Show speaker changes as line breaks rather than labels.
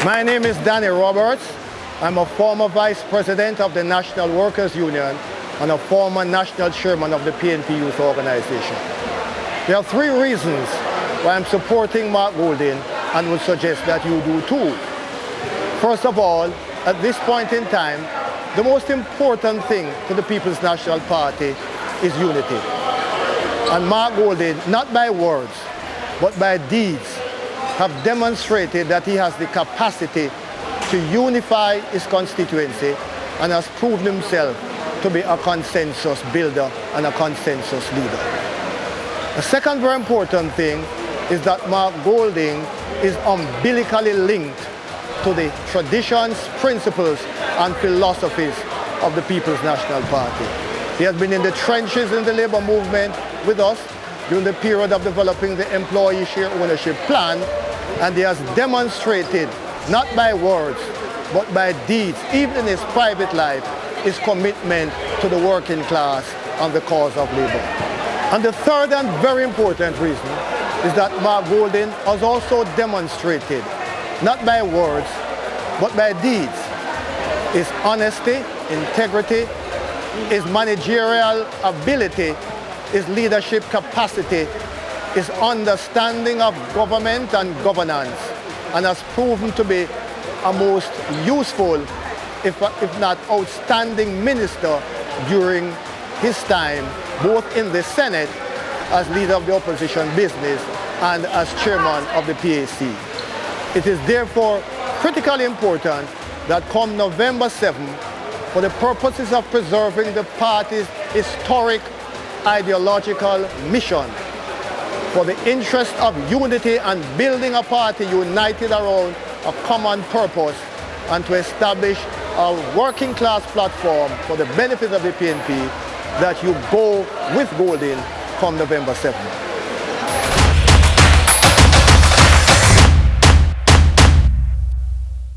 My name is Danny Roberts. I'm a former Vice President of the National Workers Union and a former National Chairman of the PNP Youth Organization. There are three reasons why I'm supporting Mark Golding and would suggest that you do too. First of all, at this point in time, the most important thing to the People's National Party is unity. And Mark Golding, not by words, but by deeds, have demonstrated that he has the capacity to unify his constituency and has proven himself to be a consensus builder and a consensus leader. The second very important thing is that Mark Golding is umbilically linked to the traditions, principles, and philosophies of the People's National Party. He has been in the trenches in the labor movement with us during the period of developing the employee share ownership plan, and he has demonstrated, not by words, but by deeds, even in his private life, his commitment to the working class and the cause of labor. And the third and very important reason is that Mark Golding has also demonstrated, not by words, but by deeds, his honesty, integrity, his managerial ability, his leadership capacity, his understanding of government and governance, and has proven to be a most useful, if not outstanding minister during his time, both in the Senate as leader of the opposition business and as chairman of the PAC. It is therefore critically important that come November 7, for the purposes of preserving the party's historic ideological mission, for the interest of unity and building a party united around a common purpose, and to establish a working class platform for the benefit of the PNP, that you go with Golding come November 7.